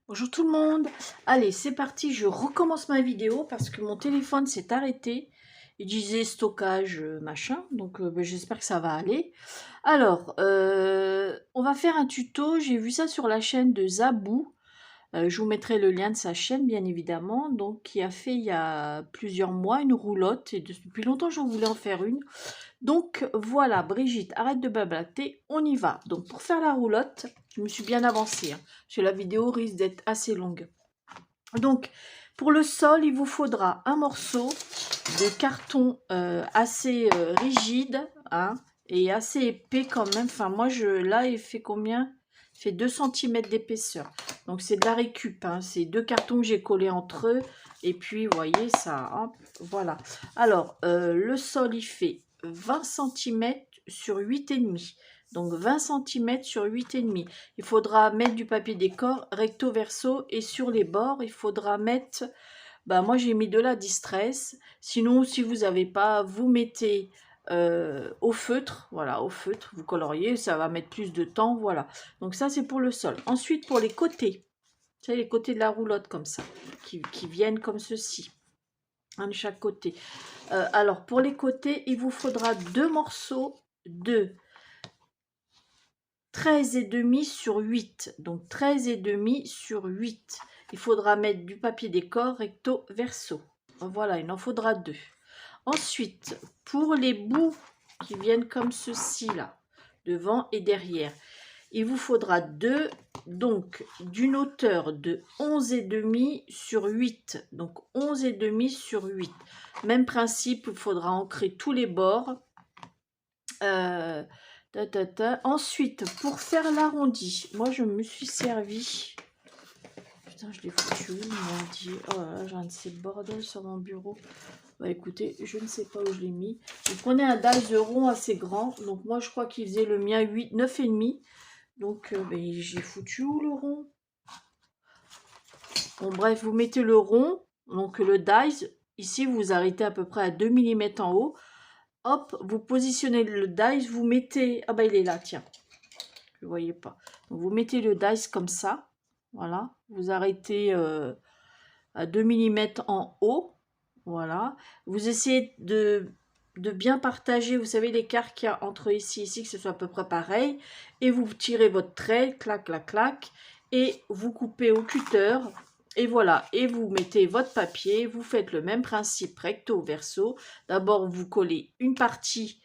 Bonjour tout le monde. Allez, c'est parti, je recommence ma vidéo parce que mon téléphone s'est arrêté. Il disait stockage machin, donc j'espère que ça va aller. Alors, on va faire un tuto, j'ai vu ça sur la chaîne de Zabou. Je vous mettrai le lien de sa chaîne, bien évidemment, donc qui a fait il y a plusieurs mois une roulotte, et depuis longtemps je voulais en faire une. Donc voilà, Brigitte, arrête de blablater, on y va. Donc pour faire la roulotte, je me suis bien avancée, hein, parce que la vidéo risque d'être assez longue. Donc pour le sol, il vous faudra un morceau de carton assez rigide, hein, et assez épais quand même. Enfin moi, là, il fait combien? Il fait 2 cm d'épaisseur. Donc c'est de la récup, hein. C'est 2 cartons que j'ai collés entre eux. Et puis, vous voyez, ça, hein, voilà. Alors, le sol, il fait 20 cm sur 8,5. Donc 20 cm sur 8,5. Il faudra mettre du papier décor recto verso et sur les bords, il faudra mettre, bah moi j'ai mis de la distress. Sinon, si vous n'avez pas, vous mettez au feutre, voilà, au feutre, vous coloriez, ça va mettre plus de temps, voilà. Donc ça c'est pour le sol. Ensuite pour les côtés, vous savez, les côtés de la roulotte comme ça, qui viennent comme ceci, un de chaque côté. Alors pour les côtés, il vous faudra 2 morceaux de 13,5 sur 8. Donc 13,5 sur 8. Il faudra mettre du papier décor recto verso. Voilà, il en faudra 2. Ensuite, pour les bouts qui viennent comme ceci là, devant et derrière, il vous faudra 2, donc d'une hauteur de 11,5 sur 8. Donc 11,5 sur 8. Même principe, il faudra ancrer tous les bords. Ensuite, pour faire l'arrondi, moi je me suis servi. Putain, je l'ai foutu où, l'arrondi? Oh là là, j'ai un de ces bordels sur mon bureau. Bah écoutez, je ne sais pas où je l'ai mis. Vous prenez un dice de rond assez grand. Donc moi je crois qu'il faisait le mien 8, 9,5. Donc j'ai foutu où le rond? Bon bref, vous mettez le rond, donc le dice. Ici vous arrêtez à peu près à 2 mm en haut. Hop, vous positionnez le dice, vous mettez... Ah bah il est là, tiens. Je ne voyais pas. Donc, vous mettez le dice comme ça. Voilà. Vous arrêtez à 2 mm en haut. Voilà. Vous essayez de bien partager, vous savez, l'écart qu'il y a entre ici et ici, que ce soit à peu près pareil. Et vous tirez votre trait, clac, clac, clac. Et vous coupez au cutter. Et voilà, et vous mettez votre papier, vous faites le même principe recto verso. D'abord, vous collez une partie,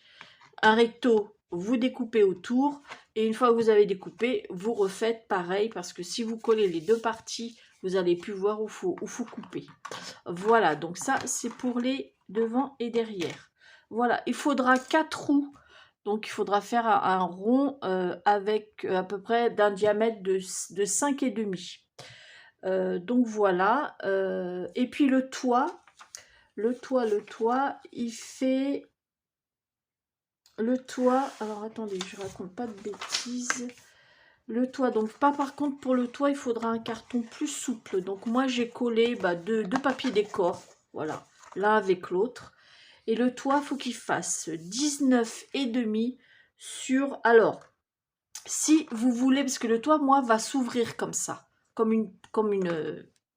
un recto, vous découpez autour, et une fois que vous avez découpé, vous refaites pareil, parce que si vous collez les deux parties, vous n'allez plus voir où faut couper. Voilà, donc ça, c'est pour les devant et derrière. Voilà, il faudra 4 roues. Donc, il faudra faire un rond avec à peu près d'un diamètre de 5,5. Donc voilà, et puis le toit, il fait le toit, alors attendez, je raconte pas de bêtises. Le toit, donc pas par contre pour le toit, il faudra un carton plus souple. Donc moi j'ai collé deux papiers décor, voilà, l'un avec l'autre. Et le toit, faut qu'il fasse 19,5 sur... Alors, si vous voulez, parce que le toit, moi, va s'ouvrir comme ça,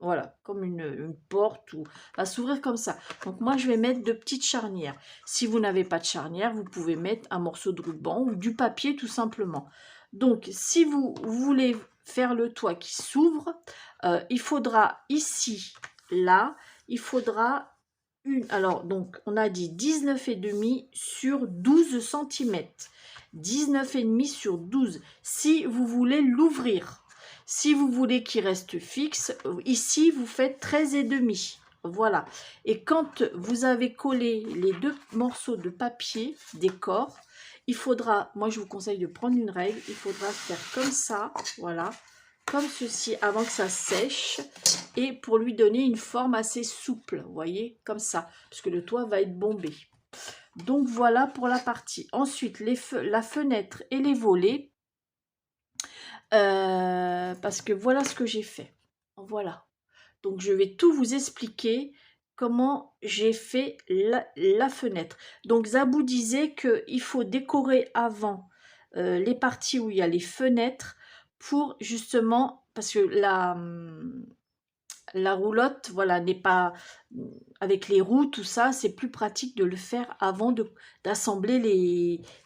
voilà, comme une porte, ou va s'ouvrir comme ça. Donc moi, je vais mettre de petites charnières. Si vous n'avez pas de charnière, vous pouvez mettre un morceau de ruban ou du papier, tout simplement. Donc, si vous voulez faire le toit qui s'ouvre, il faudra ici, là, il faudra alors, donc, on a dit 19,5 sur 12 cm. 19,5 sur 12. Si vous voulez l'ouvrir. Si vous voulez qu'il reste fixe, ici, vous faites 13,5. Voilà. Et quand vous avez collé les deux morceaux de papier décor, il faudra, moi je vous conseille de prendre une règle, il faudra faire comme ça, voilà, comme ceci, avant que ça sèche, et pour lui donner une forme assez souple, vous voyez, comme ça, parce que le toit va être bombé. Donc voilà pour la partie. Ensuite, la fenêtre et les volets, parce que voilà ce que j'ai fait. Voilà. Donc je vais tout vous expliquer comment j'ai fait la fenêtre. Donc Zabou disait qu'il faut décorer avant les parties où il y a les fenêtres pour justement parce que la roulotte, voilà, n'est pas avec les roues, tout ça, c'est plus pratique de le faire avant d'assembler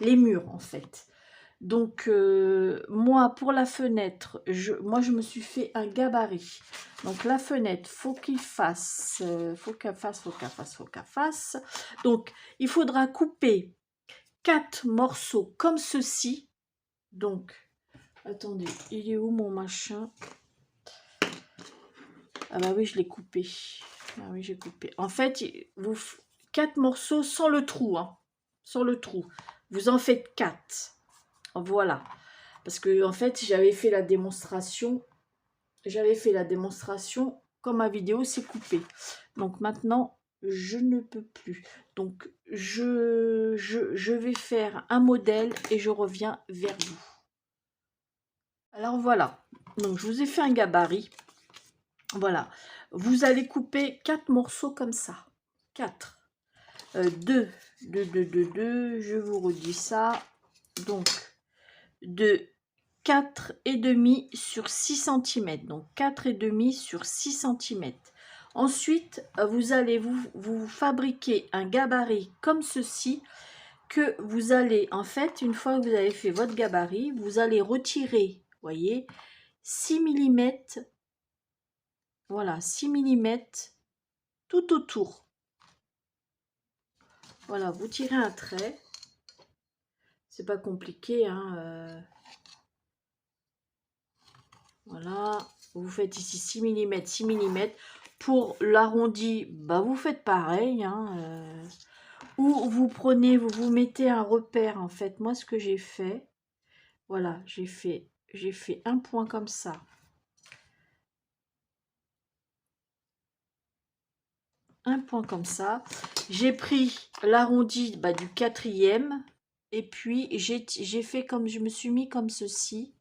les murs, en fait. Donc, moi, pour la fenêtre, moi, je me suis fait un gabarit. Donc, la fenêtre, faut qu'elle fasse. Donc, il faudra couper 4 morceaux comme ceci. Donc, attendez, il est où mon machin? Ah bah oui, je l'ai coupé. Ah oui, j'ai coupé. En fait, 4 morceaux sans le trou, hein. Sans le trou. Vous en faites 4. Voilà. Parce que en fait, j'avais fait la démonstration. Comme ma vidéo s'est coupée. Donc maintenant, je ne peux plus. Donc, je vais faire un modèle et je reviens vers vous. Alors voilà. Donc, je vous ai fait un gabarit. Voilà. Vous allez couper 4 morceaux comme ça. 4. 2. Je vous redis ça. Donc, de 4,5 sur 6 cm. Donc 4,5 sur 6 cm. Ensuite, vous allez vous fabriquer un gabarit comme ceci que vous allez, en fait, une fois que vous avez fait votre gabarit, vous allez retirer, voyez, 6 mm, voilà, 6 mm tout autour. Voilà, vous tirez un trait. C'est pas compliqué, hein. Voilà, vous faites ici 6 mm, 6 mm. Pour l'arrondi, bah vous faites pareil, hein, ou vous prenez, vous mettez un repère, en fait. Moi, ce que j'ai fait, voilà, j'ai fait un point comme ça. Un point comme ça. J'ai pris l'arrondi du 4e, et puis j'ai fait comme, je me suis mis comme ceci.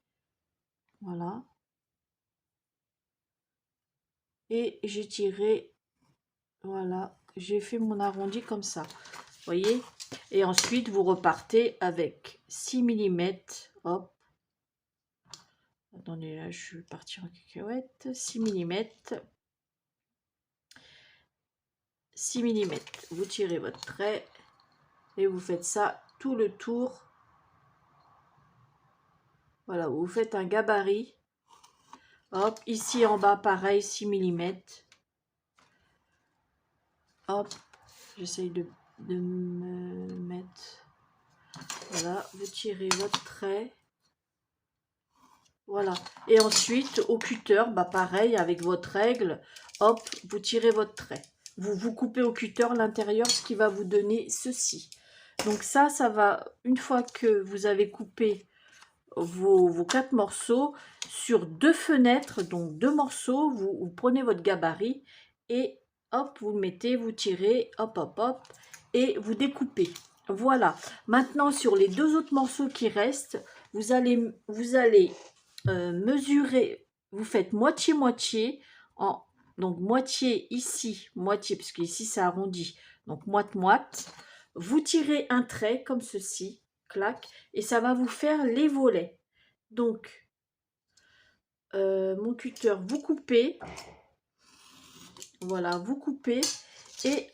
Voilà. Et j'ai tiré, voilà, j'ai fait mon arrondi comme ça. Voyez, et ensuite vous repartez avec 6 mm, hop, attendez, là je vais partir en cacahuète, 6 mm, 6 mm, vous tirez votre trait et vous faites ça tout le tour. Voilà, vous faites un gabarit, hop, ici en bas pareil, 6 mm, hop, j'essaye de me mettre, voilà, vous tirez votre trait. Voilà, et ensuite au cutter, pareil, avec votre règle, hop, vous tirez votre trait. Vous coupez au cutter l'intérieur, ce qui va vous donner ceci. Donc ça va, une fois que vous avez coupé vos 4 morceaux, sur 2 fenêtres, donc 2 morceaux, vous prenez votre gabarit et hop, vous le mettez, vous tirez, hop, hop, hop, et vous découpez. Voilà, maintenant sur les 2 autres morceaux qui restent, vous allez mesurer, vous faites moitié-moitié, donc moitié ici, moitié, parce qu'ici c'est arrondi, donc moite-moite. Vous tirez un trait comme ceci, clac, et ça va vous faire les volets. Donc, mon cutter, vous coupez, voilà, vous coupez, et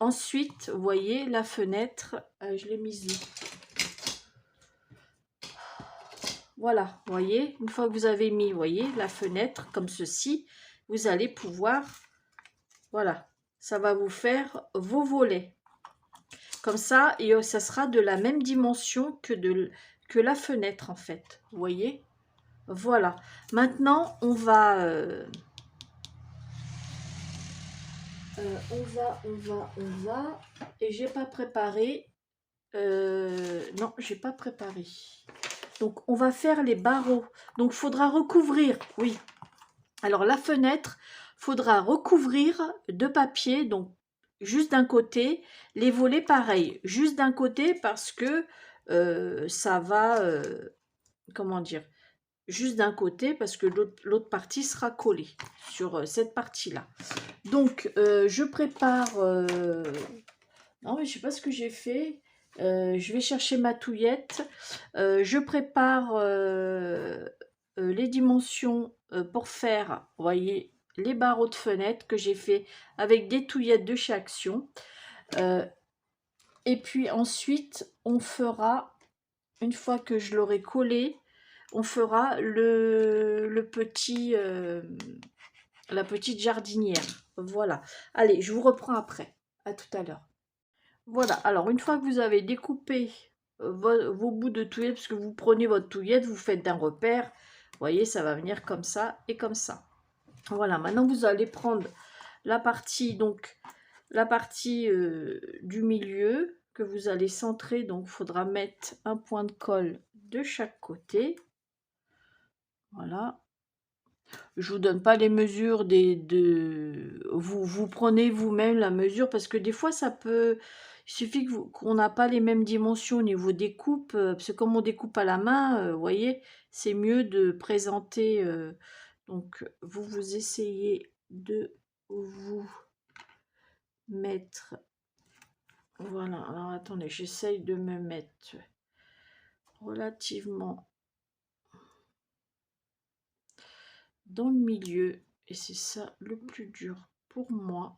ensuite, vous voyez, la fenêtre, je l'ai mise où? Voilà, vous voyez, une fois que vous avez mis, vous voyez, la fenêtre comme ceci, vous allez pouvoir, voilà, ça va vous faire vos volets. Comme ça, et ça sera de la même dimension que la fenêtre, en fait. Vous voyez? Voilà. Maintenant, on va... Et j'ai pas préparé... non, j'ai pas préparé. Donc, on va faire les barreaux. Donc, il faudra recouvrir, oui. Alors, la fenêtre, faudra recouvrir de papier, donc juste d'un côté, les volets pareil, juste d'un côté parce que ça va, comment dire, juste d'un côté parce que l'autre partie sera collée sur cette partie-là. Donc, je prépare, non mais je sais pas ce que j'ai fait, je vais chercher ma touillette, je prépare les dimensions pour faire, vous voyez, les barreaux de fenêtre que j'ai fait avec des touillettes de chez Action. Et puis ensuite, on fera, une fois que je l'aurai collé, on fera le petit, la petite jardinière. Voilà. Allez, je vous reprends après. À tout à l'heure. Voilà. Alors, une fois que vous avez découpé vos bouts de touillette, parce que vous prenez votre touillette, vous faites d'un repère. Vous voyez, ça va venir comme ça et comme ça. Voilà. Maintenant, vous allez prendre la partie, donc, la partie du milieu que vous allez centrer. Donc, il faudra mettre un point de colle de chaque côté. Voilà. Je vous donne pas les mesures vous prenez vous-même la mesure parce que des fois ça peut, il suffit qu'on n'a pas les mêmes dimensions au niveau des coupes, parce que comme on découpe à la main, vous voyez, c'est mieux de présenter, donc vous essayez de vous mettre, voilà, alors attendez, j'essaye de me mettre relativement dans le milieu, et c'est ça le plus dur pour moi.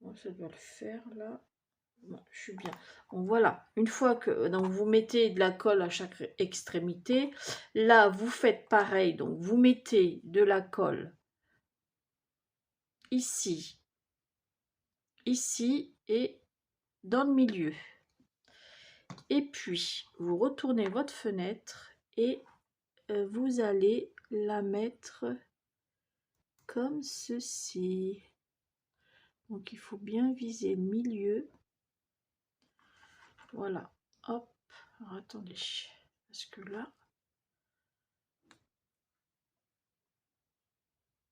Bon, ça doit le faire là. Bon, je suis bien. Bon, voilà. Une fois que donc vous mettez de la colle à chaque extrémité, là vous faites pareil. Donc vous mettez de la colle ici, ici et dans le milieu. Et puis vous retournez votre fenêtre et vous allez la mettre comme ceci. Donc il faut bien viser le milieu. Voilà. Hop. Alors attendez. Parce que là.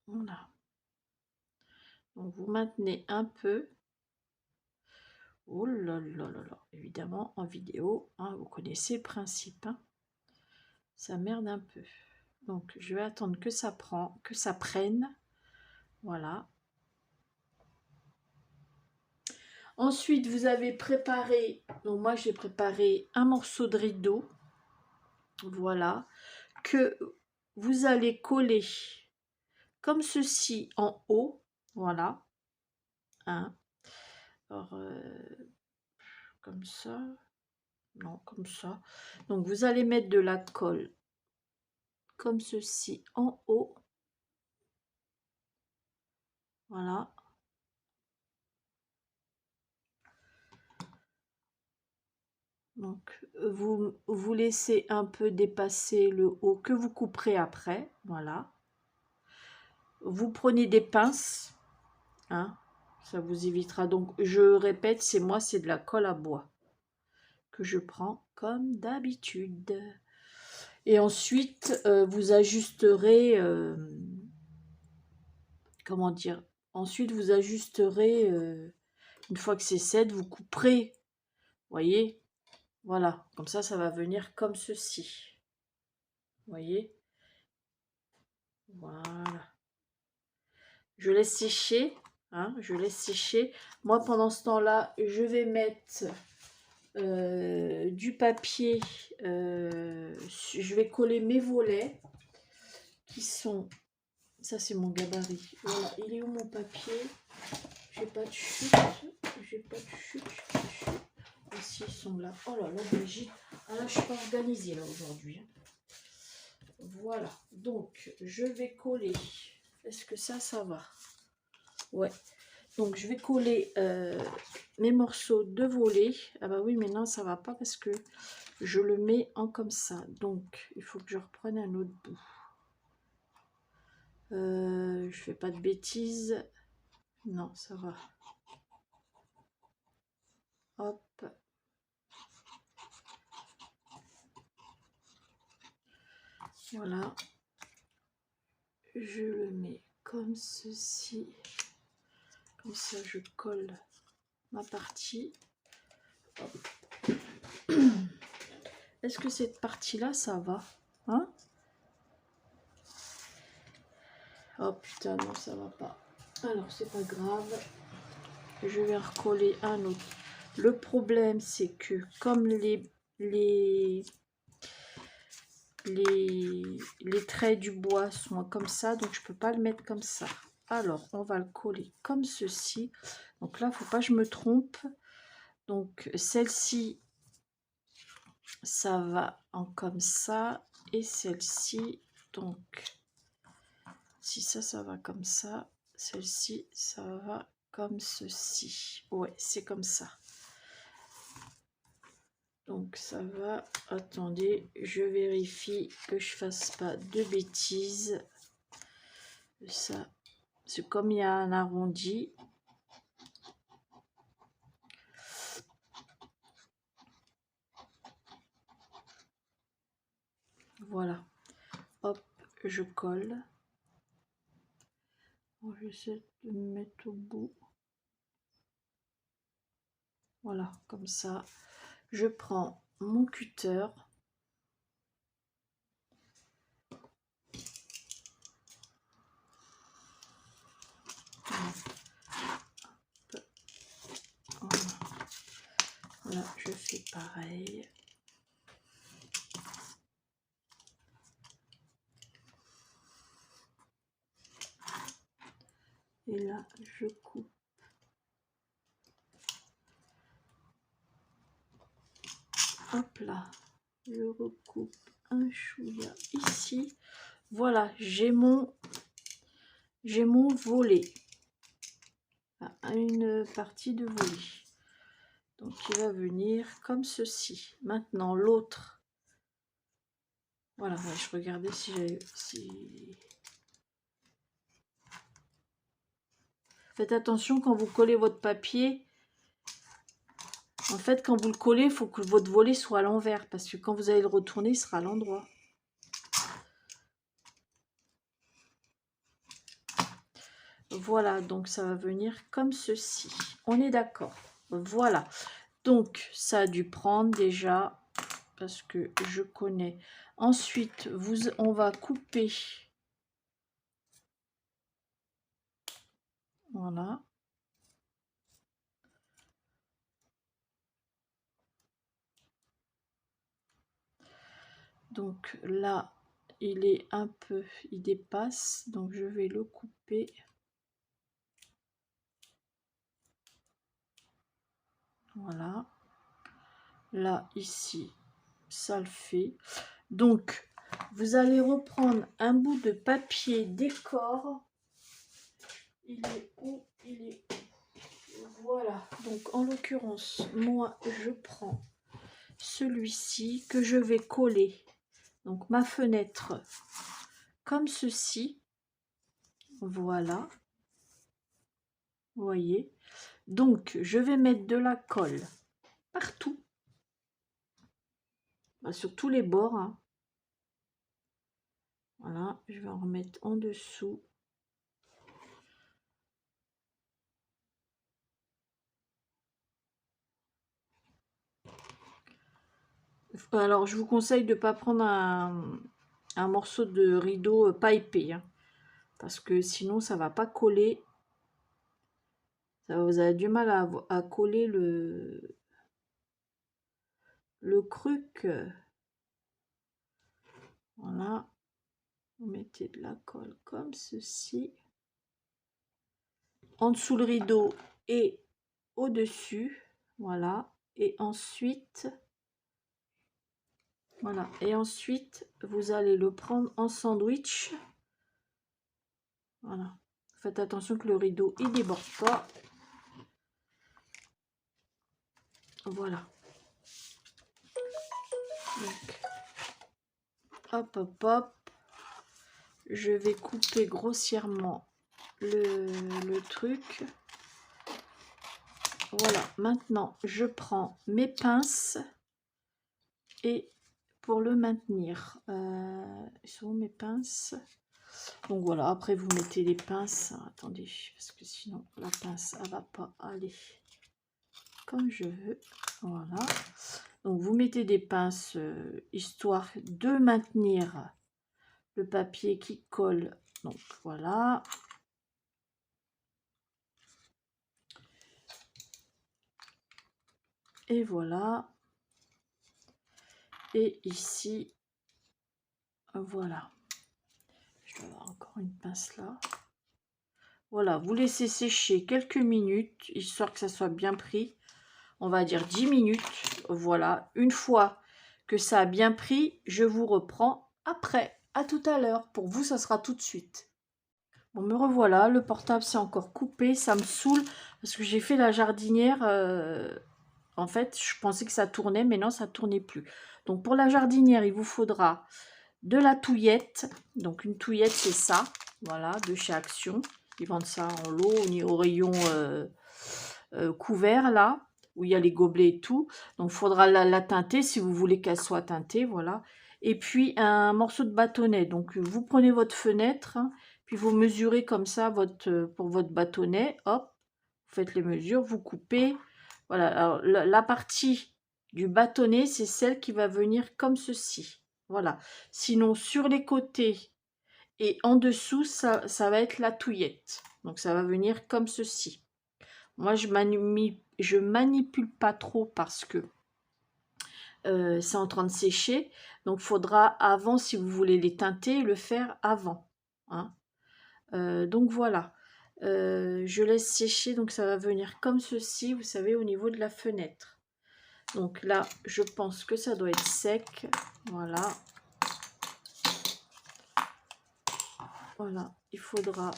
Voilà. Donc vous maintenez un peu. Oh là là là là. Évidemment en vidéo, hein, vous connaissez le principe. Hein. Ça merde un peu. Donc je vais attendre que ça prenne. Voilà. Ensuite, vous avez préparé, donc moi j'ai préparé un morceau de rideau, voilà, que vous allez coller comme ceci en haut, voilà, hein. Alors, comme ça, non, comme ça. Donc vous allez mettre de la colle comme ceci en haut, voilà. Donc, vous laissez un peu dépasser le haut que vous couperez après. Voilà. Vous prenez des pinces. Hein, ça vous évitera. Donc, je répète, c'est de la colle à bois que je prends comme d'habitude. Et ensuite, vous ajusterez... comment dire? Ensuite, vous ajusterez... une fois que c'est sec, vous couperez. Voyez? Voilà, comme ça va venir comme ceci. Voyez? Voilà. Je laisse sécher. Hein, je laisse sécher. Moi, pendant ce temps-là, je vais mettre du papier. Je vais coller mes volets qui sont... Ça, c'est mon gabarit. Voilà, il est où mon papier? J'ai pas de chute. J'ai pas de chute. Ici, ils sont là. Oh là là, Brigitte. Ah là, je suis pas organisée là aujourd'hui. Voilà. Donc, je vais coller. Est-ce que ça va? Ouais. Donc, je vais coller mes morceaux de volet. Ah bah oui, mais non, ça va pas parce que je le mets en comme ça. Donc, il faut que je reprenne un autre bout. Je fais pas de bêtises. Non, ça va. Hop. Voilà. Je le mets comme ceci. Comme ça, je colle ma partie. Est-ce que cette partie-là, ça va? Hein? Oh putain, non, ça va pas. Alors, c'est pas grave. Je vais recoller un autre. Le problème, c'est que comme les les traits du bois sont comme ça, donc je peux pas le mettre comme ça. Alors, on va le coller comme ceci. Donc là, faut pas que je me trompe. Donc, celle-ci, ça va en comme ça. Et celle-ci, donc, si ça va comme ça. Celle-ci, ça va comme ceci. Ouais, c'est comme ça. Donc ça va, attendez, je vérifie que je fasse pas de bêtises. Ça, c'est comme il y a un arrondi. Voilà. Hop, je colle. J'essaie de me mettre au bout. Voilà, comme ça. Je prends mon cutter. Voilà, je fais pareil. Et là, je coupe. Hop là, je recoupe un chouïa ici. Voilà, j'ai mon volet. Une partie de volet. Donc il va venir comme ceci. Maintenant l'autre. Voilà, ouais, je regardais si j'avais... Faites attention quand vous collez votre papier. En fait, quand vous le collez, il faut que votre volet soit à l'envers. Parce que quand vous allez le retourner, il sera à l'endroit. Voilà, donc ça va venir comme ceci. On est d'accord. Voilà. Donc, ça a dû prendre déjà. Parce que je connais. Ensuite, on va couper. Voilà. Donc là, il est un peu, il dépasse. Donc je vais le couper. Voilà. Là, ici, ça le fait. Donc, vous allez reprendre un bout de papier décor. Il est où? Il est où? Voilà. Donc, en l'occurrence, moi, je prends celui-ci que je vais coller. Donc, ma fenêtre comme ceci. Voilà. Vous voyez? Donc, je vais mettre de la colle partout. Sur tous les bords. Hein. Voilà, je vais en remettre en dessous. Alors, je vous conseille de ne pas prendre un morceau de rideau pas épais. Hein, parce que sinon, ça ne va pas coller. Ça, vous avez du mal à coller le cruc. Voilà. Vous mettez de la colle comme ceci. En dessous le rideau et au-dessus. Voilà. Et ensuite... Voilà, et ensuite, vous allez le prendre en sandwich. Voilà. Faites attention que le rideau, il déborde pas. Voilà. Donc, hop, hop, hop. Je vais couper grossièrement le truc. Voilà, maintenant, je prends mes pinces et pour le maintenir, sont mes pinces. Donc voilà, après vous mettez les pinces. Attendez, parce que sinon la pince, elle va pas aller comme je veux. Voilà. Donc vous mettez des pinces histoire de maintenir le papier qui colle. Donc voilà. Et voilà. Et ici, Voilà. Je dois avoir encore une pince là. Voilà, vous laissez sécher quelques minutes, histoire que ça soit bien pris. On va dire 10 minutes. Voilà, une fois que ça a bien pris, je vous reprends après. À tout à l'heure. Pour vous, ça sera tout de suite. Bon, me revoilà. Le portable s'est encore coupé. Ça me saoule parce que j'ai fait la jardinière. En fait, je pensais que ça tournait, mais non, ça ne tournait plus. Donc, pour la jardinière, il vous faudra de la touillette. Donc, une touillette, c'est ça. Voilà, de chez Action. Ils vendent ça en lot au rayon couvert, là, où il y a les gobelets et tout. Donc, il faudra la teinter si vous voulez qu'elle soit teintée, voilà. Et puis, un morceau de bâtonnet. Donc, vous prenez votre fenêtre, hein, puis vous mesurez comme ça pour votre bâtonnet. Hop, vous faites les mesures, vous coupez. Voilà, alors, la partie du bâtonnet, c'est celle qui va venir comme ceci. Voilà. Sinon, sur les côtés et en dessous, ça va être la touillette. Donc, ça va venir comme ceci. Moi, je manipule pas trop parce que c'est en train de sécher. Donc, il faudra avant, si vous voulez les teinter, le faire avant. Hein. Donc, voilà. Je laisse sécher. Donc, ça va venir comme ceci, vous savez, au niveau de la fenêtre. Donc là, je pense que ça doit être sec. Voilà. Voilà. Il faudra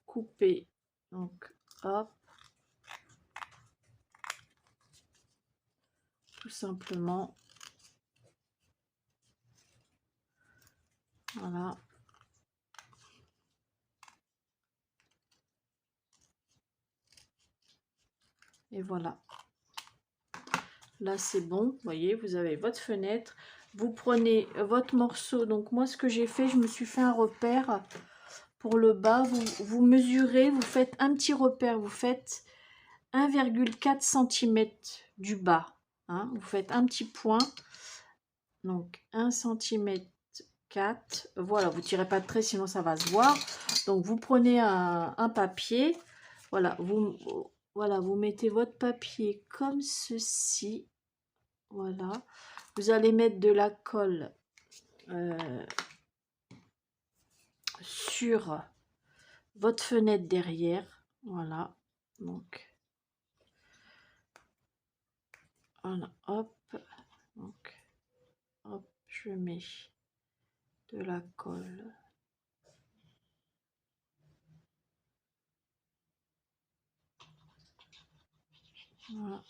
couper. Donc, hop. Tout simplement. Voilà. Et voilà. Là, c'est bon. Vous voyez, vous avez votre fenêtre. Vous prenez votre morceau. Donc, moi, ce que j'ai fait, je me suis fait un repère pour le bas. Vous mesurez, vous faites un petit repère. Vous faites 1,4 cm du bas. Hein. Vous faites un petit point. Donc, 1 cm 4. Voilà, vous ne tirez pas de trait, sinon ça va se voir. Donc, vous prenez un papier. Voilà, vous mettez votre papier comme ceci. Voilà. Vous allez mettre de la colle sur votre fenêtre derrière. Voilà. Donc, voilà, hop. Donc, hop, je mets de la colle. Voilà.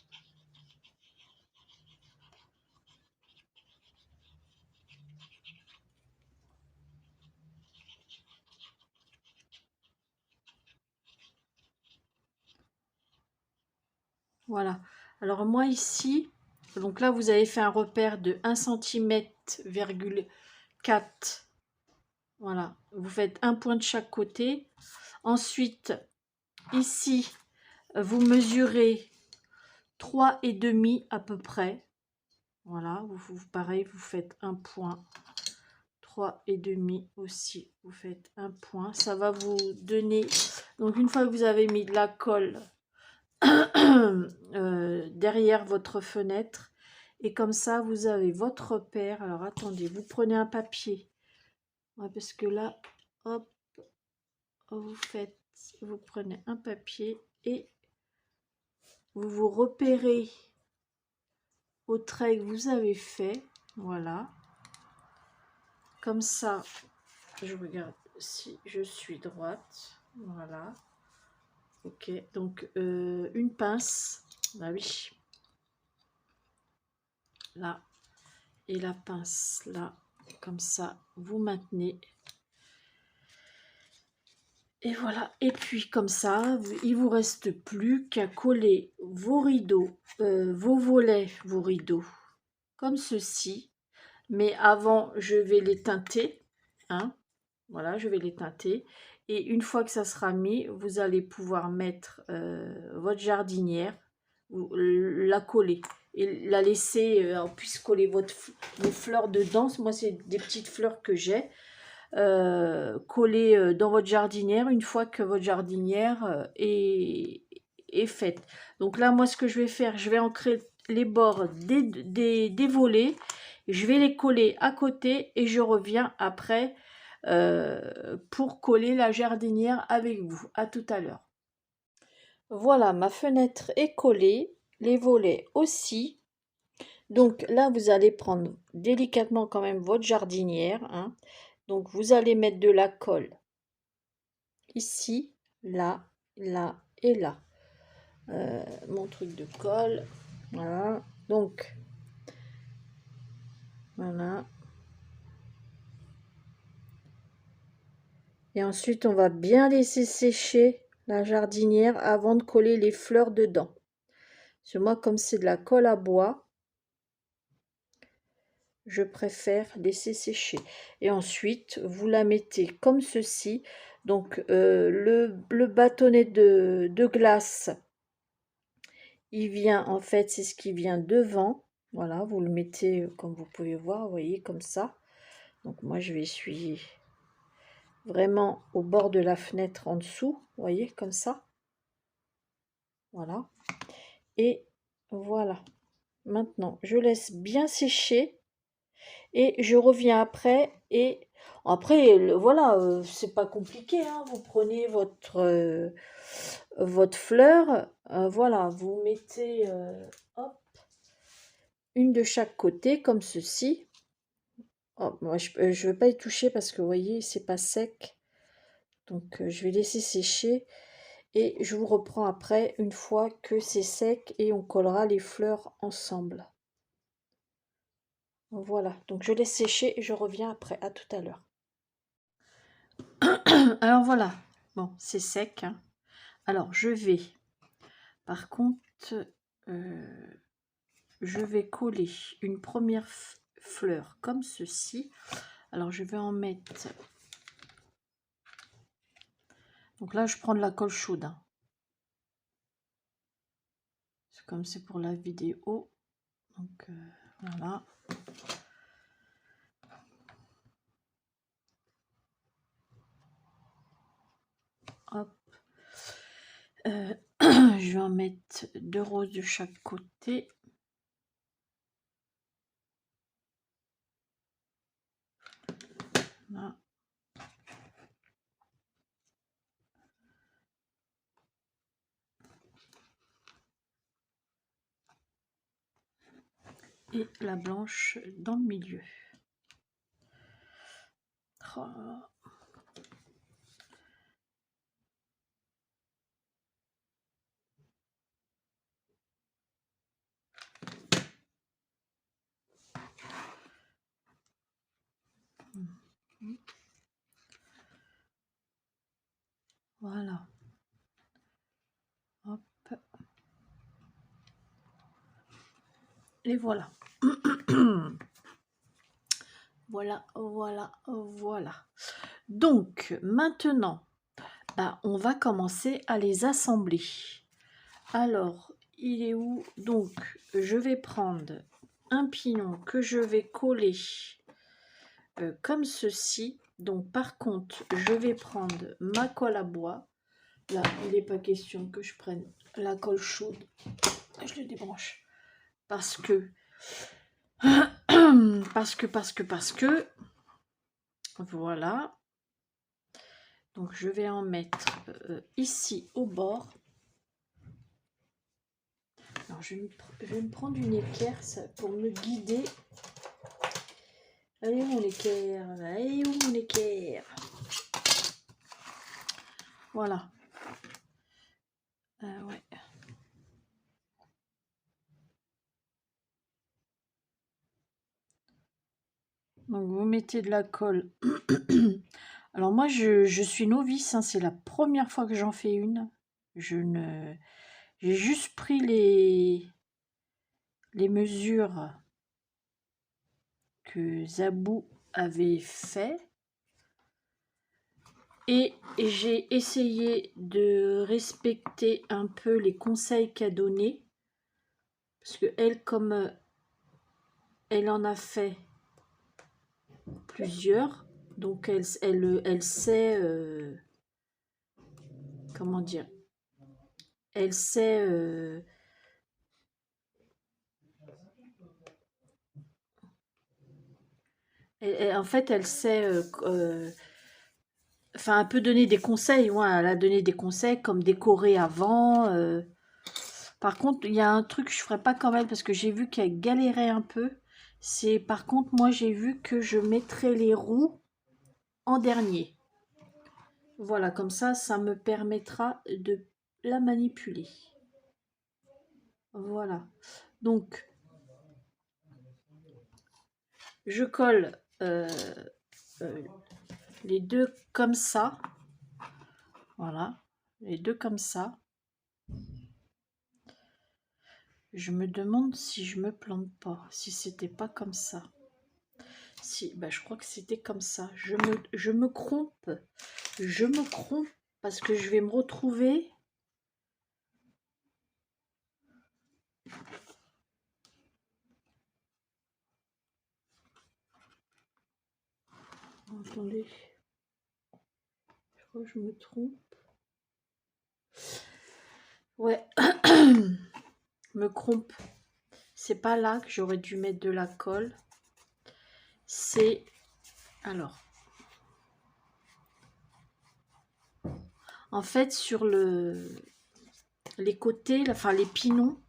Voilà. Alors moi ici, donc là vous avez fait un repère de 1 cm,4. Voilà. Vous faites un point de chaque côté. Ensuite, ici, vous mesurez 3,5 à peu près. Voilà. Pareil, vous faites un point. 3,5 aussi, vous faites un point. Ça va vous donner... Donc une fois que vous avez mis de la colle derrière votre fenêtre, et comme ça vous avez votre repère. Alors attendez, vous prenez un papier, ouais, parce que là, hop, vous prenez un papier et vous repérez au trait que vous avez fait. Voilà, comme ça, je regarde si je suis droite. Voilà. Ok, donc une pince, bah oui, là, et la pince là, comme ça, vous maintenez. Et voilà, et puis comme ça, il vous reste plus qu'à coller vos rideaux, vos volets, vos rideaux, comme ceci. Mais avant, je vais les teinter, hein. Voilà, je vais les teinter. Et une fois que ça sera mis, vous allez pouvoir mettre votre jardinière, la coller et la laisser, on puisse coller vos fleurs dedans. Moi, c'est des petites fleurs que j'ai. Coller dans votre jardinière une fois que votre jardinière est faite. Donc là, moi, ce que je vais faire, je vais ancrer les bords des volets. Je vais les coller à côté et je reviens après pour coller la jardinière avec vous. À tout à l'heure. Voilà, ma fenêtre est collée, les volets aussi. Donc là, vous allez prendre délicatement quand même votre jardinière, hein. Donc vous allez mettre de la colle ici, là, là et là. Mon truc de colle, voilà. Donc voilà. Et ensuite, on va bien laisser sécher la jardinière avant de coller les fleurs dedans. Parce que moi, comme c'est de la colle à bois, je préfère laisser sécher. Et ensuite, vous la mettez comme ceci. Donc, le bâtonnet de glace, il vient, en fait, c'est ce qui vient devant. Voilà, vous le mettez, comme vous pouvez voir, vous voyez, comme ça. Donc, moi, je vais essuyer vraiment au bord de la fenêtre en dessous. Vous voyez, comme ça. Voilà. Et voilà. Maintenant, je laisse bien sécher. Et je reviens après et après voilà, c'est pas compliqué, hein. Vous prenez votre fleur, voilà, vous mettez hop, une de chaque côté comme ceci. Oh, moi je veux pas y toucher parce que vous voyez, c'est pas sec. Donc je vais laisser sécher et je vous reprends après une fois que c'est sec et on collera les fleurs ensemble. Voilà, donc je laisse sécher et je reviens après. À tout à l'heure. Alors voilà, bon, c'est sec, hein. Alors je vais, par contre, je vais coller une première fleur comme ceci. Alors je vais en mettre, donc là je prends de la colle chaude, hein. C'est comme c'est pour la vidéo, donc voilà. Hop. Je vais en mettre 2 roses de chaque côté. Là. Et la blanche dans le milieu. Oh. Voilà. Hop. Et voilà. Voilà, voilà, voilà. Donc, maintenant, bah, on va commencer à les assembler. Alors, il est où? Donc, je vais prendre un pignon que je vais coller comme ceci. Donc, par contre, je vais prendre ma colle à bois. Là, il n'est pas question que je prenne la colle chaude. Je le débranche. Parce que, voilà. Donc, je vais en mettre ici au bord. Alors, je vais me prendre une équerre pour me guider. Allez, mon équerre. Allez, où mon équerre? Voilà. Ouais. Donc, vous mettez de la colle. Alors, moi, je suis novice, hein, c'est la première fois que j'en fais une. J'ai juste pris les mesures que Zabou avait fait. Et j'ai essayé de respecter un peu les conseils qu'a donné. Parce que elle, comme elle en a fait plusieurs, donc elle sait, comment dire, elle sait, En fait, elle sait enfin, un peu donner des conseils. Ouais, elle a donné des conseils comme décorer avant. Par contre, il y a un truc que je ferais pas comme elle parce que j'ai vu qu'elle galérait un peu. C'est par contre, moi j'ai vu que je mettrais les roues en dernier. Voilà, comme ça me permettra de la manipuler. Voilà. Donc, je colle euh, les deux comme ça. Voilà, les deux comme ça. Je me demande si je me plante pas, si c'était pas comme ça. Si, bah, je crois que c'était comme ça. Je me trompe. Je me trompe parce que je vais me retrouver. Attendez. Je crois que je me trompe. Ouais. me trompe. C'est pas là que j'aurais dû mettre de la colle. C'est... Alors. En fait, sur les côtés, enfin les pignons,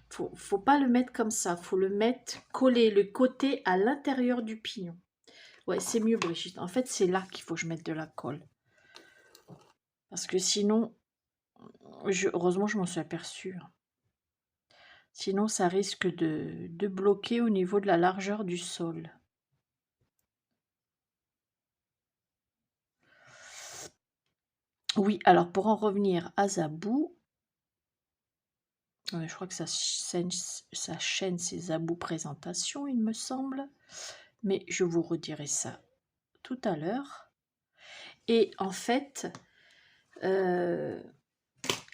faut pas le mettre comme ça. Faut le mettre, coller le côté à l'intérieur du pignon. Ouais, c'est mieux, Brigitte. En fait, c'est là qu'il faut que je mette de la colle. Parce que sinon, heureusement, je m'en suis aperçue. Sinon, ça risque de bloquer au niveau de la largeur du sol. Oui, alors pour en revenir à Zabou, je crois que ça chaîne ses Zabou présentations, il me semble. Mais je vous redirai ça tout à l'heure. Et en fait,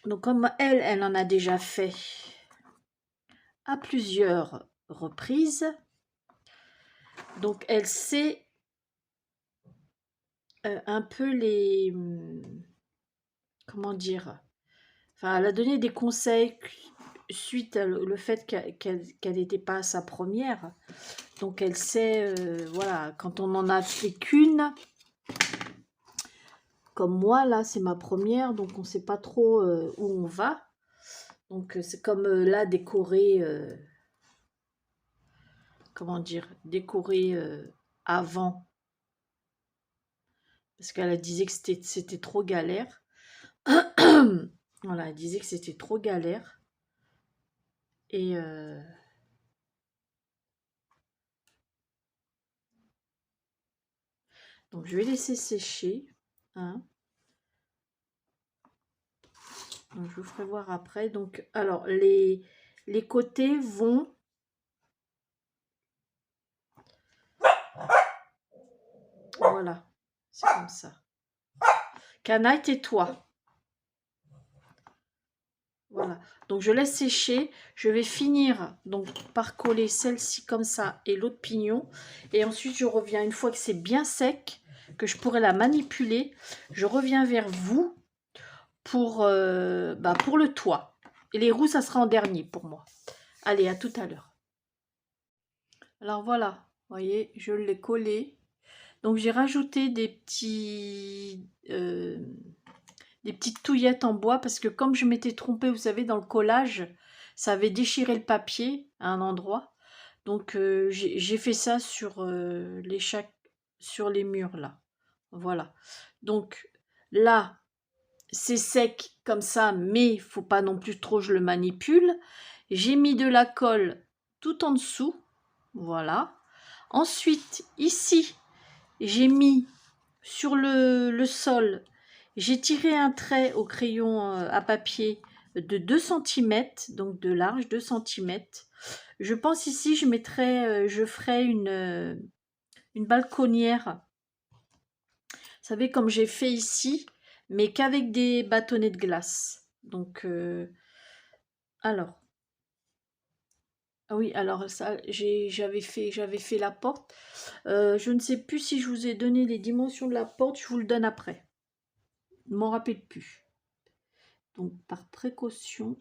donc comme elle en a déjà fait à plusieurs reprises, donc elle sait un peu les... comment dire? Enfin, elle a donné des conseils suite à le fait qu'elle n'était pas sa première. Donc elle sait, voilà, quand on n'en a fait qu'une, comme moi, là, c'est ma première, donc on ne sait pas trop où on va. Donc c'est comme là, décorer, comment dire, décorer avant, parce qu'elle disait que c'était trop galère. Voilà, elle disait que c'était trop galère. Et donc je vais laisser sécher. Hein. Donc, je vous ferai voir après. Donc, alors, les côtés vont... Voilà, c'est comme ça. Canaille, tais-toi. Voilà, donc je laisse sécher. Je vais finir donc par coller celle-ci comme ça et l'autre pignon. Et ensuite, je reviens une fois que c'est bien sec, que je pourrai la manipuler. Je reviens vers vous pour le toit. Et les roues, ça sera en dernier pour moi. Allez, à tout à l'heure. Alors voilà, vous voyez, je l'ai collé. Donc j'ai rajouté des petites touillettes en bois parce que comme je m'étais trompée, vous savez, dans le collage, ça avait déchiré le papier à un endroit. Donc j'ai fait ça sur sur les murs là. Voilà. Donc là, c'est sec comme ça, mais il faut pas non plus trop je le manipule. J'ai mis de la colle tout en dessous. Voilà. Ensuite, ici, j'ai mis sur le sol, j'ai tiré un trait au crayon à papier de 2 cm, donc de large, 2 cm. Je pense ici, je ferai une balconnière. Vous savez, comme j'ai fait ici, mais qu'avec des bâtonnets de glace. Donc, alors, ah oui, alors ça, j'avais fait la porte. Je ne sais plus si je vous ai donné les dimensions de la porte, je vous le donne après. Je ne m'en rappelle plus. Donc par précaution,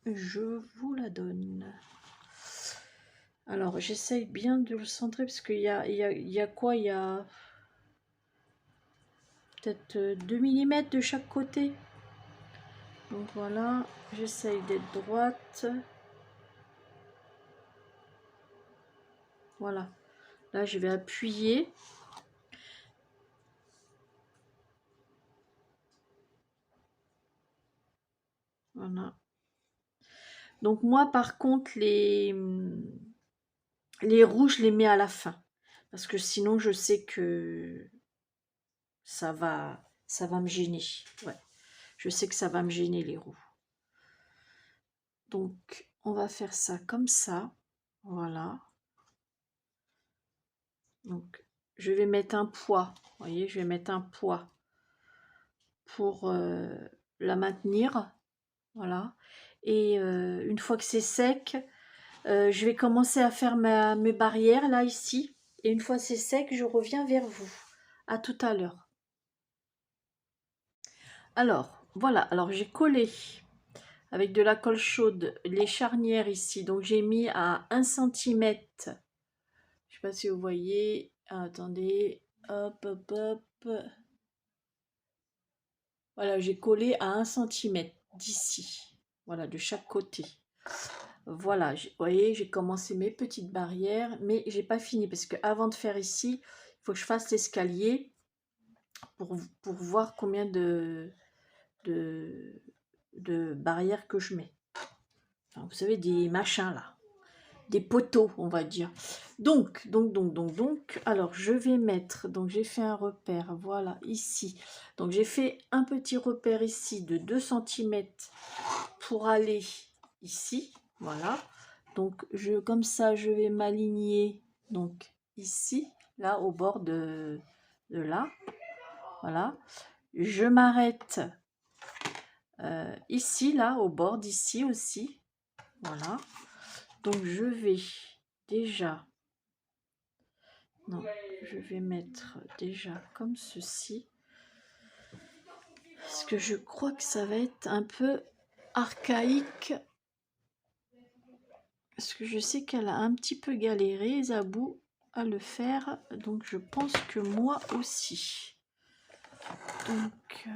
je vous la donne. Alors, j'essaye bien de le centrer parce qu'il y a quoi? Il y a peut-être 2 mm de chaque côté. Donc voilà, j'essaye d'être droite. Voilà. Là, je vais appuyer. Voilà. Donc moi, par contre, les rouges, je les mets à la fin. Parce que sinon, je sais que ça va me gêner. Ouais. Je sais que ça va me gêner, les roues. Donc, on va faire ça comme ça. Voilà. Donc, je vais mettre un poids. Vous voyez, je vais mettre un poids pour la maintenir. Voilà. Et une fois que c'est sec, je vais commencer à faire mes barrières là, ici. Et une fois c'est sec, je reviens vers vous. À tout à l'heure. Alors, voilà. Alors, j'ai collé avec de la colle chaude les charnières ici. Donc, j'ai mis à 1 centimètre. Je sais pas si vous voyez. Ah, attendez. Hop, hop, hop. Voilà, j'ai collé à 1 centimètre d'ici. Voilà, de chaque côté. Voilà, vous voyez, j'ai commencé mes petites barrières, mais j'ai pas fini parce que avant de faire ici, il faut que je fasse l'escalier pour voir combien de, de barrières que je mets. Enfin, vous savez, des machins là, des poteaux, on va dire. Donc, alors je vais mettre, donc j'ai fait un repère, voilà, ici. Donc j'ai fait un petit repère ici de 2 centimètres pour aller ici, voilà. Donc comme ça, je vais m'aligner donc ici, là, au bord de là, voilà. Je m'arrête ici, là, au bord d'ici aussi, voilà. Donc je vais déjà, non, je vais mettre déjà comme ceci, parce que je crois que ça va être un peu archaïque, parce que je sais qu'elle a un petit peu galéré, Zabou, à le faire, donc je pense que moi aussi. Donc,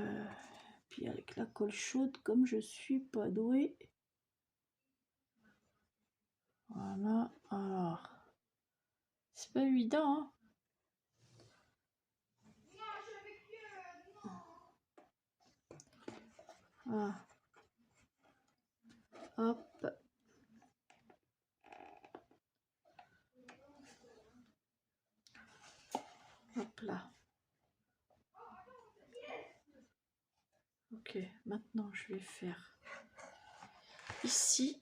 puis avec la colle chaude, comme je suis pas douée, voilà, alors, c'est pas évident, hein. Voilà. Hop. Hop là. Ok, maintenant je vais faire ici.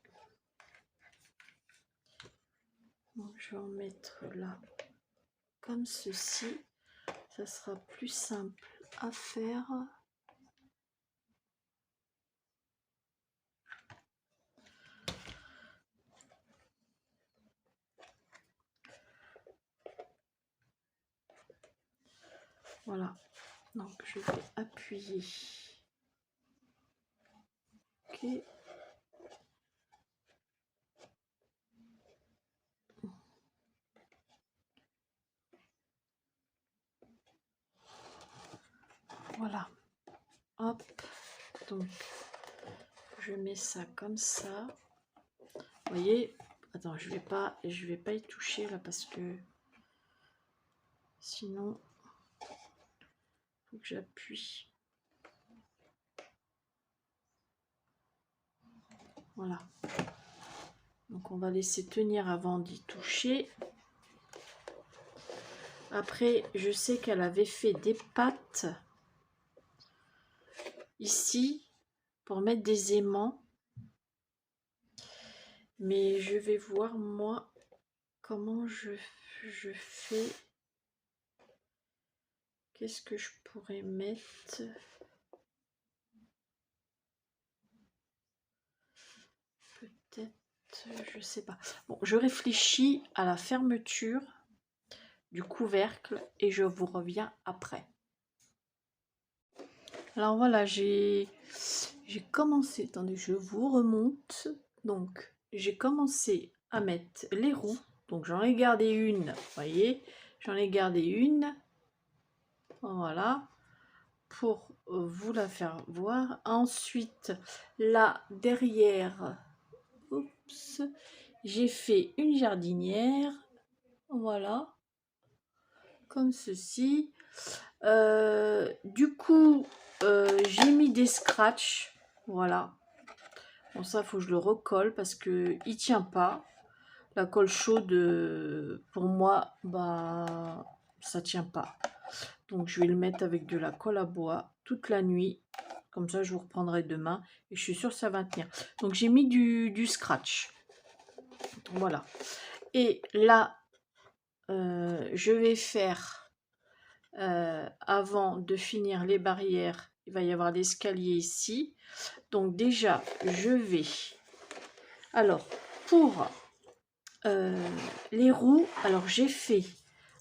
Donc je vais en mettre là, comme ceci. Ça sera plus simple à faire. Voilà. Donc je vais appuyer. Ok. Voilà. Hop. Donc je mets ça comme ça. Vous voyez, attends, je vais pas y toucher là parce que sinon, faut que j'appuie. Voilà. Donc on va laisser tenir avant d'y toucher. Après, je sais qu'elle avait fait des pattes ici pour mettre des aimants. Mais je vais voir moi comment je fais. Qu'est-ce que je pourrais mettre? Peut-être, je sais pas. Bon, je réfléchis à la fermeture du couvercle et je vous reviens après. Alors voilà, j'ai commencé, attendez, je vous remonte. Donc, j'ai commencé à mettre les roues. Donc j'en ai gardé une, vous voyez, j'en ai gardé une, voilà, pour vous la faire voir. Ensuite, là derrière, oups, j'ai fait une jardinière, voilà, comme ceci. Du coup, j'ai mis des scratchs, voilà. Bon, ça, faut que je le recolle parce que il tient pas. La colle chaude, pour moi, bah, ça tient pas. Donc, je vais le mettre avec de la colle à bois toute la nuit. Comme ça, je vous reprendrai demain. Et je suis sûre que ça va tenir. Donc, j'ai mis du scratch. Voilà. Et là, je vais faire, avant de finir les barrières, il va y avoir l'escalier ici. Donc, déjà, je vais... Alors, pour les roues, alors j'ai fait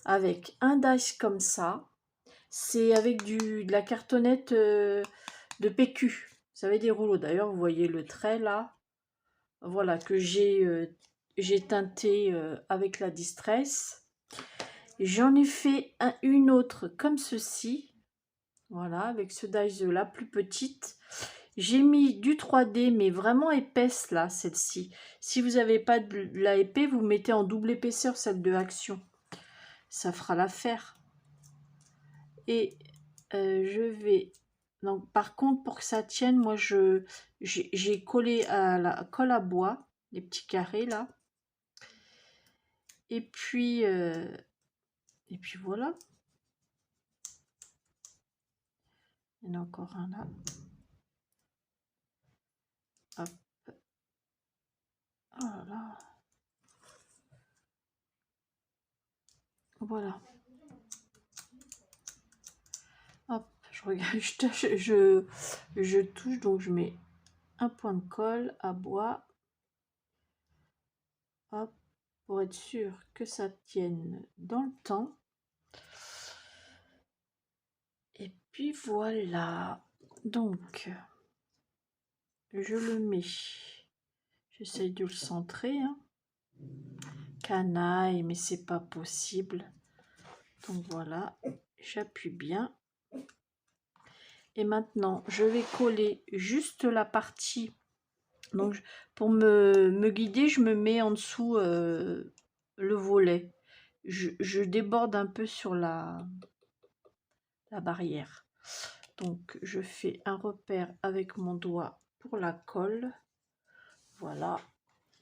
avec un dice comme ça. C'est avec de la cartonnette de PQ. Vous savez, des rouleaux. D'ailleurs, vous voyez le trait là. Voilà, que j'ai teinté avec la Distress. J'en ai fait une autre comme ceci. Voilà, avec ce dice la plus petite. J'ai mis du 3D, mais vraiment épaisse là, celle-ci. Si vous n'avez pas de la épée, vous mettez en double épaisseur celle de Action. Ça fera l'affaire. Et je vais... Donc, par contre, pour que ça tienne, moi, j'ai collé à la colle à bois, les petits carrés là. Et puis voilà. Il y en a encore un là. Hop. Oh là là. Voilà. Hop, je regarde, je touche, donc je mets un point de colle à bois. Hop, pour être sûr que ça tienne dans le temps. Et puis voilà. Donc, je le mets. J'essaye de le centrer. Hein. Canaille, mais c'est pas possible. Donc voilà, j'appuie bien. Et maintenant, je vais coller juste la partie. Donc, pour me guider, je me mets en dessous le volet. Je déborde un peu sur la barrière. Donc, je fais un repère avec mon doigt pour la colle. Voilà.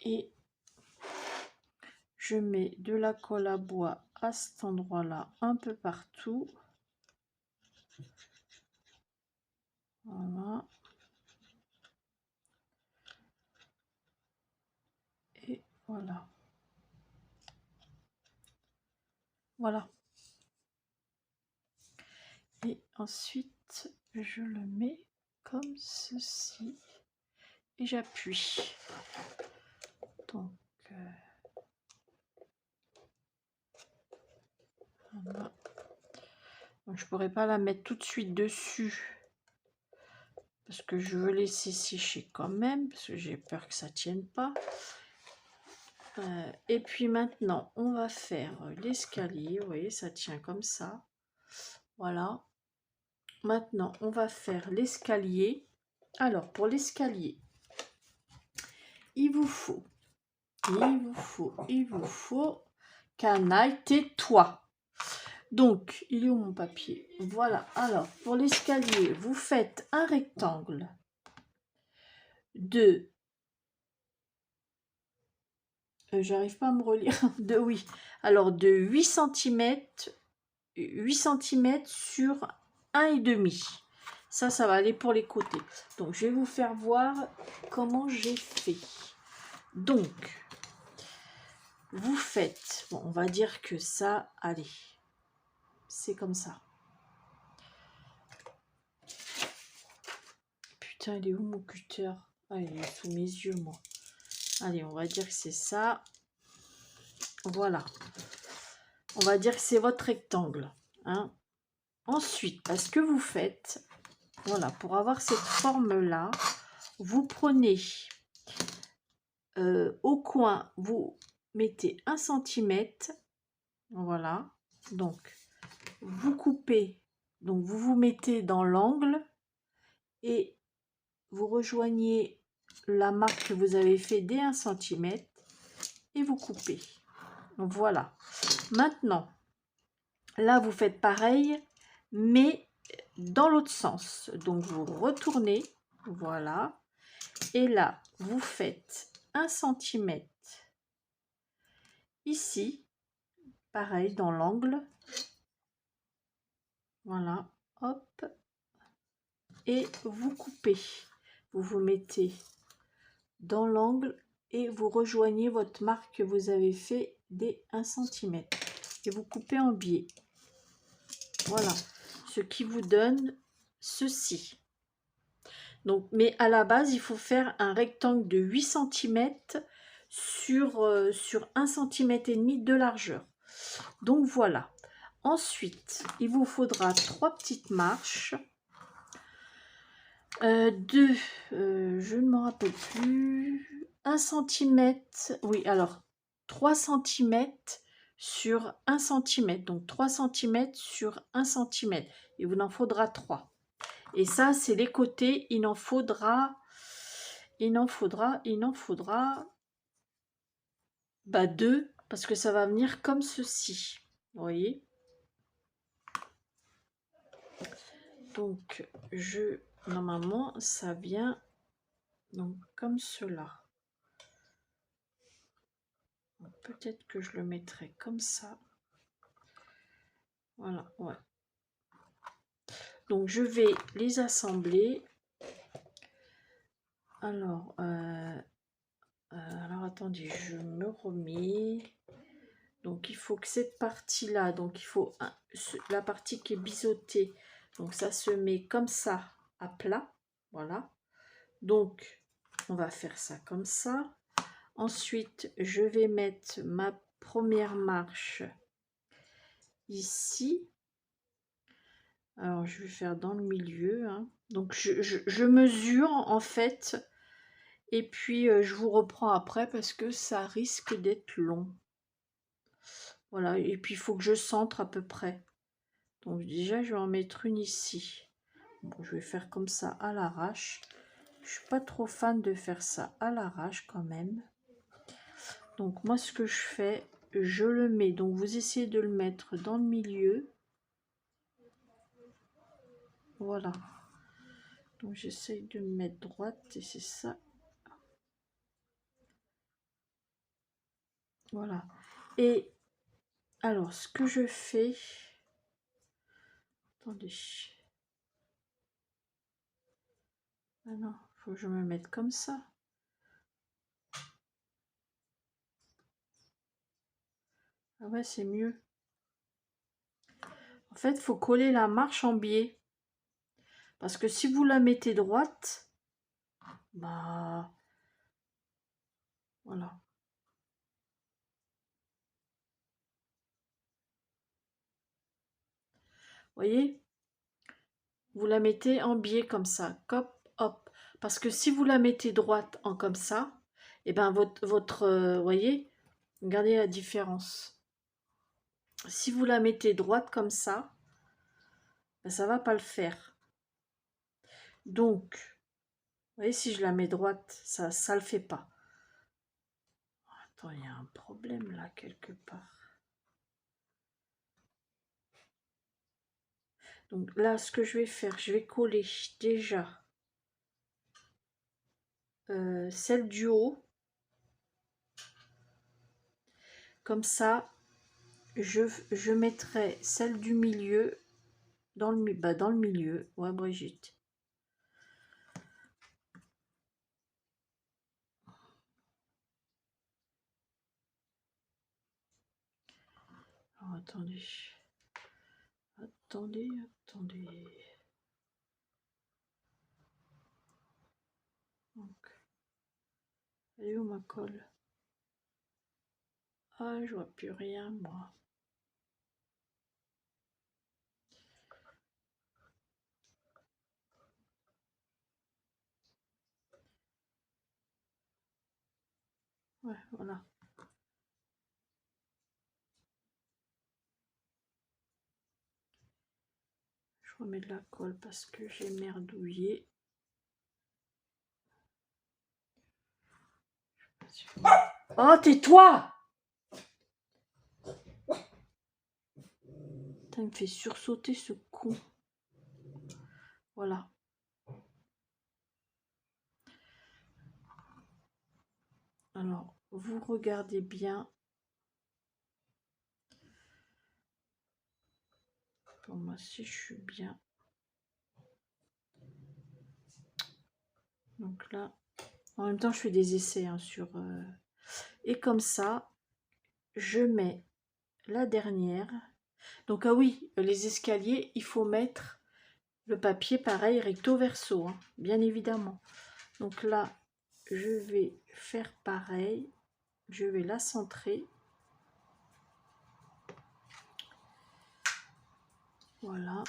Et je mets de la colle à bois à cet endroit-là, un peu partout. Voilà. Et voilà. Voilà. Et ensuite, je le mets comme ceci. Et j'appuie. Donc, voilà. Donc, je pourrais pas la mettre tout de suite dessus. Parce que je veux laisser sécher quand même. Parce que j'ai peur que ça tienne pas. Et puis maintenant, on va faire l'escalier. Vous voyez, ça tient comme ça. Voilà. Maintenant, on va faire l'escalier. Alors, pour l'escalier, il vous faut, canaille, tais-toi. Donc, il est où mon papier? Voilà. Alors, pour l'escalier, vous faites un rectangle de... j'arrive pas à me relire. Oui. Alors, de 8 cm, 8 cm sur 1,5. Ça va aller pour les côtés. Donc, je vais vous faire voir comment j'ai fait. Donc, vous faites... Bon, on va dire que ça, allez, c'est comme ça. Putain, il est où mon cutter? Ah, il est sous mes yeux, moi. Allez, on va dire que c'est ça. Voilà. On va dire que c'est votre rectangle. Hein. Ensuite, ce que vous faites, voilà, pour avoir cette forme-là, vous prenez au coin, vous mettez 1 centimètre. Voilà. Donc, vous coupez. Donc, vous vous mettez dans l'angle et vous rejoignez la marque que vous avez fait dès 1 centimètre et vous coupez. Donc, voilà. Maintenant, là, vous faites pareil, mais dans l'autre sens. Donc, vous retournez. Voilà. Et là, vous faites 1 centimètre ici. Pareil, dans l'angle. Voilà. Hop. Et vous coupez. Vous vous mettez dans l'angle et vous rejoignez votre marque que vous avez fait dès 1 centimètre. Et vous coupez en biais. Voilà. Ce qui vous donne ceci. Donc, mais à la base, il faut faire un rectangle de 8 centimètres sur 1 centimètre et demi de largeur. Donc voilà. Ensuite, il vous faudra 3 petites marches. Je ne m'en rappelle plus. 1 centimètre. Oui, alors 3 centimètres sur 1 centimètre. Donc 3 centimètres sur 1 centimètre. Il vous en faudra 3. Et ça, c'est les côtés. Il en faudra 2 parce que ça va venir comme ceci. Vous voyez? Donc, normalement, ça vient donc comme cela. Peut-être que je le mettrai comme ça. Voilà, ouais. Donc, je vais les assembler. Alors, attendez, je me remets. Donc, il faut que cette partie-là, donc il faut la partie qui est biseautée. Donc, ça se met comme ça à plat. Voilà. Donc, on va faire ça comme ça. Ensuite, je vais mettre ma première marche ici. Alors, je vais faire dans le milieu. Hein. Donc, je mesure en fait. Et puis, je vous reprends après parce que ça risque d'être long. Voilà. Et puis, il faut que je centre à peu près. Donc, déjà, je vais en mettre une ici. Bon, je vais faire comme ça à l'arrache. Je suis pas trop fan de faire ça à l'arrache quand même. Donc, moi, ce que je fais, je le mets. Donc, vous essayez de le mettre dans le milieu. Voilà. Donc j'essaye de me mettre droite et c'est ça. Voilà. Et alors ce que je fais. Attendez. Ah non, faut que je me mette comme ça. Ah ouais, c'est mieux. En fait, il faut coller la marche en biais. Parce que si vous la mettez droite, bah voilà. Voyez, vous la mettez en biais comme ça, hop, hop. Parce que si vous la mettez droite en comme ça, et ben voyez, regardez la différence. Si vous la mettez droite comme ça, ben ça va pas le faire. Donc, vous voyez, si je la mets droite, ça le fait pas. Attends, il y a un problème là quelque part. Donc là, ce que je vais faire, je vais coller déjà celle du haut. Comme ça, je mettrai celle du milieu dans le milieu. Ouais, Brigitte. Alors, attendez. Attendez. Donc, elle est où ma colle? Ah, je vois plus rien, moi. Ouais, voilà. remets de la colle parce que j'ai merdouillé. Oh, tais-toi! Putain, il me fait sursauter ce con. Voilà. Alors, vous regardez bien. Pour moi, si je suis bien. Donc là, en même temps, je fais des essais hein, sur... Et comme ça, je mets la dernière. Donc, ah oui, les escaliers, il faut mettre le papier pareil, recto verso, hein, bien évidemment. Donc là, je vais faire pareil. Je vais la centrer. Voilà.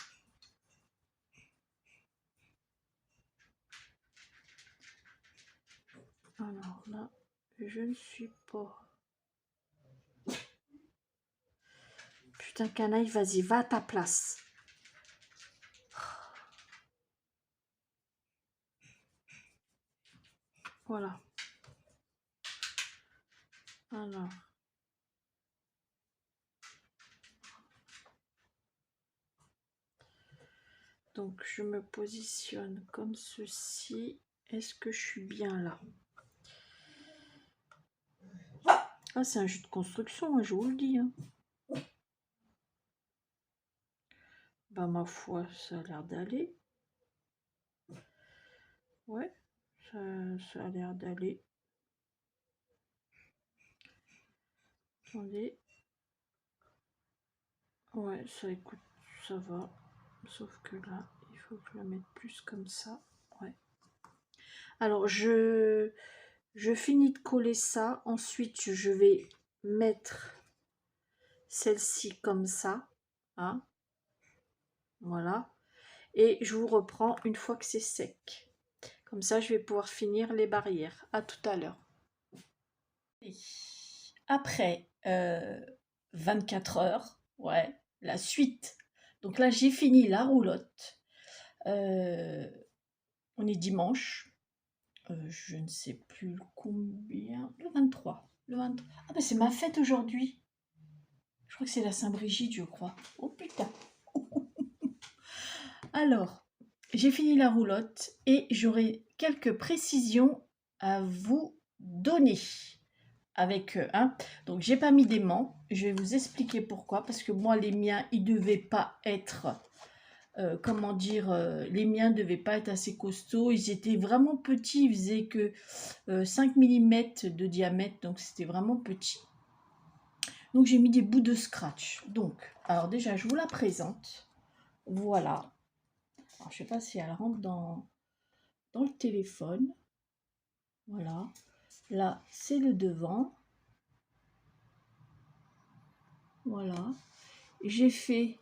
Alors là, je ne suis pas... Putain, canaille, vas-y, va à ta place. Voilà. Alors. Donc, je me positionne comme ceci. Est-ce que je suis bien là? Ah, c'est un jeu de construction, hein, je vous le dis. Hein. Bah, ma foi, ça a l'air d'aller. Ouais, ça a l'air d'aller. Attendez. Ouais, ça écoute, ça va. Sauf que là, il faut que je la mette plus comme ça. Ouais. Alors, je finis de coller ça. Ensuite, je vais mettre celle-ci comme ça. Hein. Voilà. Et je vous reprends une fois que c'est sec. Comme ça, je vais pouvoir finir les barrières. À tout à l'heure. Après 24 heures, ouais, la suite. Donc là, j'ai fini la roulotte. On est dimanche. Je ne sais plus combien. Le 23. Le 23. Ah ben c'est ma fête aujourd'hui. Je crois que c'est la Saint-Brigitte, je crois. Oh putain. Alors, j'ai fini la roulotte et j'aurai quelques précisions à vous donner. Avec donc j'ai pas mis d'aimant, je vais vous expliquer pourquoi, parce que moi les miens ils devaient pas être comment dire, les miens devaient pas être assez costauds, ils étaient vraiment petits, ils faisaient que 5 mm de diamètre, donc c'était vraiment petit. Donc j'ai mis des bouts de scratch. Donc alors déjà je vous la présente, voilà. Alors, je sais pas si elle rentre dans le téléphone, voilà. Là c'est le devant, voilà. J'ai fait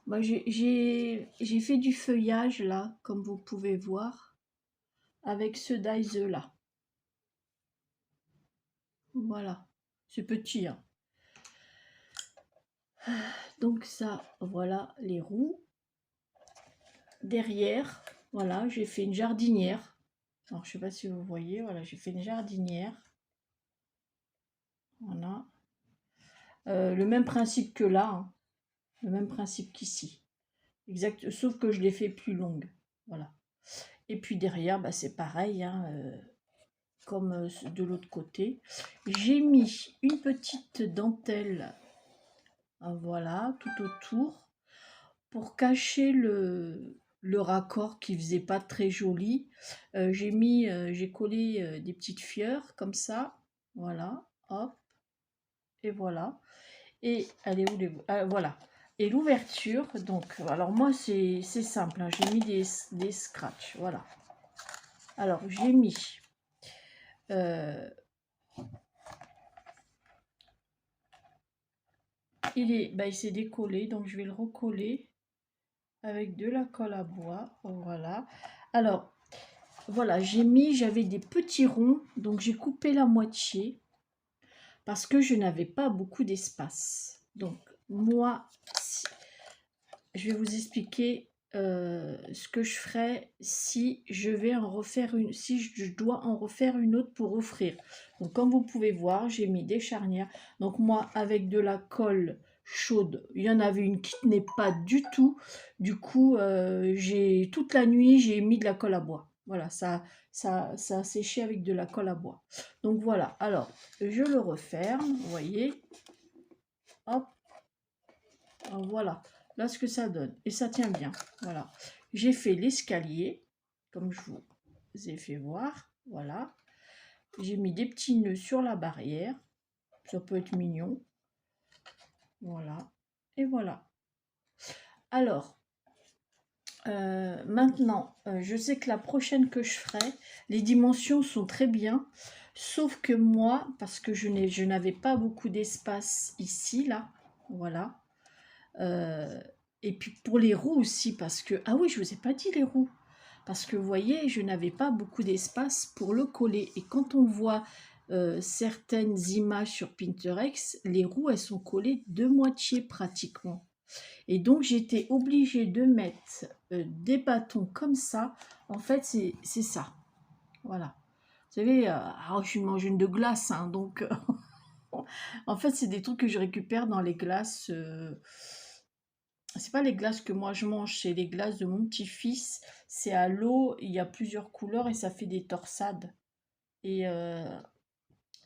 j'ai fait du feuillage là, comme vous pouvez voir, avec ce dies là. Voilà, c'est petit. Hein. Donc ça, voilà les roues. Derrière, voilà, j'ai fait une jardinière. Alors, je sais pas si vous voyez, voilà, j'ai fait une jardinière. Voilà. Le même principe que là, hein. Le même principe qu'ici. Exact, sauf que je l'ai fait plus longue. Voilà. Et puis derrière, bah, c'est pareil, hein, comme de l'autre côté. J'ai mis une petite dentelle, voilà, tout autour, pour cacher le raccord qui faisait pas très joli. J'ai collé des petites fleurs comme ça, voilà, hop, et voilà. Et elle est où les... voilà. Et l'ouverture, donc, alors moi c'est simple, hein, j'ai mis des scratchs, voilà. Alors j'ai mis il s'est décollé, donc je vais le recoller avec de la colle à bois, voilà. Alors voilà, j'avais des petits ronds, donc j'ai coupé la moitié parce que je n'avais pas beaucoup d'espace. Donc moi, je vais vous expliquer ce que je ferai si je vais en refaire une, si je dois en refaire une autre pour offrir. Donc comme vous pouvez voir, j'ai mis des charnières. Donc moi, avec de la colle chaude, il y en avait une qui tenait pas du tout. Du coup, j'ai toute la nuit, j'ai mis de la colle à bois. Voilà, ça a séché avec de la colle à bois. Donc voilà, alors je le referme, vous voyez. Hop, voilà, là ce que ça donne. Et ça tient bien. Voilà. J'ai fait l'escalier, comme je vous ai fait voir. Voilà. J'ai mis des petits nœuds sur la barrière. Ça peut être mignon. Voilà. Et voilà. Alors, maintenant, je sais que la prochaine que je ferai, les dimensions sont très bien. Sauf que moi, parce que je n'avais pas beaucoup d'espace ici, là. Voilà. Et puis pour les roues aussi, parce que... Ah oui, je vous ai pas dit les roues. Parce que vous voyez, je n'avais pas beaucoup d'espace pour le coller. Et quand on voit certaines images sur Pinterest, les roues, elles sont collées de moitié pratiquement. Et donc, j'étais obligée de mettre des bâtons comme ça. En fait, c'est ça. Voilà. Vous savez, je suis une mangeuse de glace, hein, donc... en fait, c'est des trucs que je récupère dans les glaces... c'est pas les glaces que moi je mange, c'est les glaces de mon petit-fils. C'est à l'eau, il y a plusieurs couleurs et ça fait des torsades. Et, euh,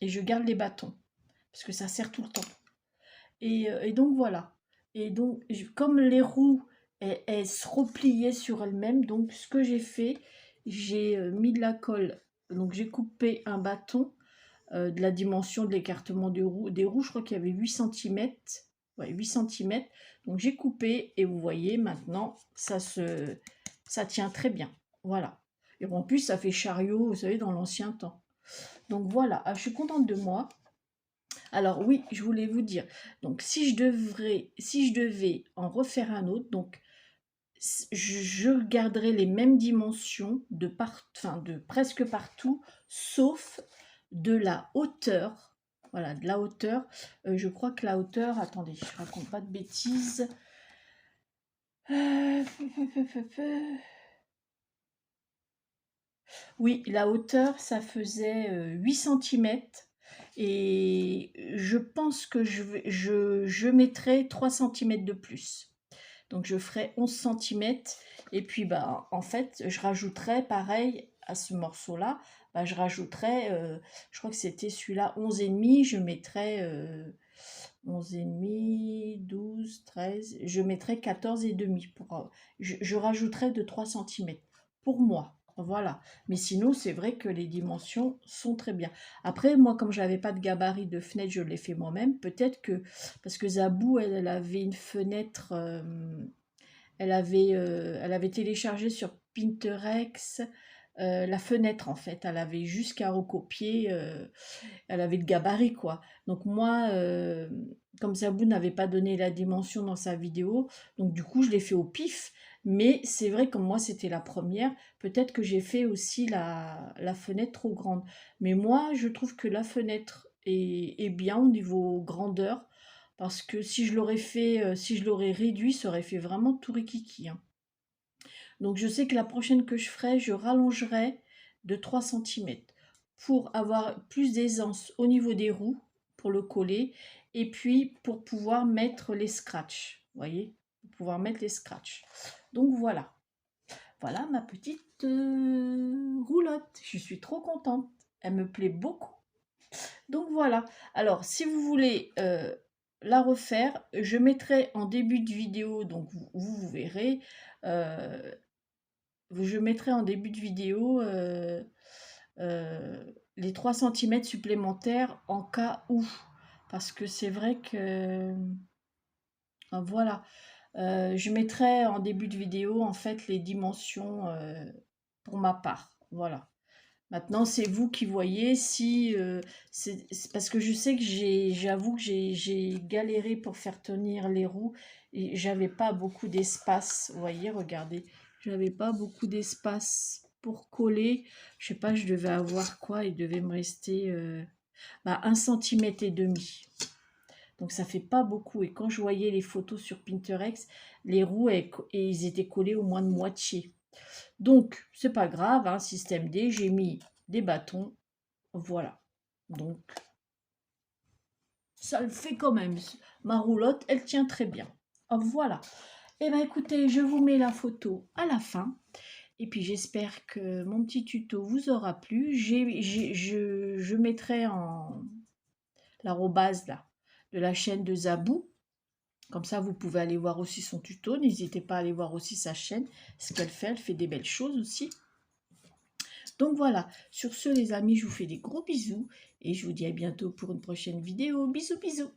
et je garde les bâtons parce que ça sert tout le temps. Et donc voilà. Et donc, comme les roues, elles se repliaient sur elles-mêmes, donc ce que j'ai fait, j'ai mis de la colle. Donc j'ai coupé un bâton de la dimension de l'écartement des roues, je crois qu'il y avait 8 cm. Ouais, 8 cm. Donc j'ai coupé et vous voyez maintenant, ça tient très bien. Voilà. Et en plus, ça fait chariot, vous savez, dans l'ancien temps. Donc voilà, je suis contente de moi. Alors oui, je voulais vous dire, donc si je devais en refaire un autre, donc je garderai les mêmes dimensions de presque partout, sauf de la hauteur. Voilà, de la hauteur. Je crois que la hauteur, attendez, je raconte pas de bêtises. Oui, la hauteur, ça faisait 8 cm. Et je pense que je mettrai 3 cm de plus. Donc je ferai 11 cm. Et puis bah en fait, je rajouterai pareil à ce morceau-là. Bah, je rajouterai, je crois que c'était celui-là, 11,5. Je mettrai 11,5, 12, 13. Je mettrai 14,5. Je rajouterai de 3 cm pour moi. Voilà. Mais sinon, c'est vrai que les dimensions sont très bien. Après, moi, comme je n'avais pas de gabarit de fenêtre, je l'ai fait moi-même. Peut-être que, parce que Zabou, elle avait une fenêtre, elle avait téléchargé sur Pinterest la fenêtre, en fait. Elle avait jusqu'à recopier, elle avait le gabarit, quoi. Donc moi, comme Zabou n'avait pas donné la dimension dans sa vidéo, donc du coup, je l'ai fait au pif. Mais c'est vrai, comme moi, c'était la première, peut-être que j'ai fait aussi la fenêtre trop grande. Mais moi, je trouve que la fenêtre est bien au niveau grandeur, parce que si je l'aurais fait, si je l'aurais réduit, ça aurait fait vraiment tout rikiki, hein. Donc je sais que la prochaine que je ferai, je rallongerai de 3 cm pour avoir plus d'aisance au niveau des roues, pour le coller, et puis pour pouvoir mettre les scratchs, vous voyez, pour pouvoir mettre les scratchs. Donc voilà, voilà ma petite roulotte, je suis trop contente, elle me plaît beaucoup. Donc voilà, alors si vous voulez la refaire, je mettrai en début de vidéo, donc vous verrez, euh, je mettrai en début de vidéo les 3 cm supplémentaires en cas où. Parce que c'est vrai que... voilà. Je mettrai en début de vidéo, en fait, les dimensions pour ma part. Voilà. Maintenant, c'est vous qui voyez si... c'est parce que je sais que j'avoue que j'ai galéré pour faire tenir les roues. Et j'avais pas beaucoup d'espace. Vous voyez, regardez. J'avais pas beaucoup d'espace pour coller. Je sais pas, je devais avoir quoi? Il devait me rester 1,5 cm. Donc ça fait pas beaucoup. Et quand je voyais les photos sur Pinterest, les roues, et ils étaient collés au moins de moitié. Donc, c'est pas grave, hein, système D, j'ai mis des bâtons. Voilà. Donc, ça le fait quand même. Ma roulotte, elle tient très bien. Oh, voilà. Eh bien, écoutez, je vous mets la photo à la fin. Et puis, j'espère que mon petit tuto vous aura plu. Je mettrai en l'arrobase là de la chaîne de Zabou. Comme ça, vous pouvez aller voir aussi son tuto. N'hésitez pas à aller voir aussi sa chaîne. Ce qu'elle fait des belles choses aussi. Donc voilà, sur ce les amis, je vous fais des gros bisous et je vous dis à bientôt pour une prochaine vidéo. Bisous bisous.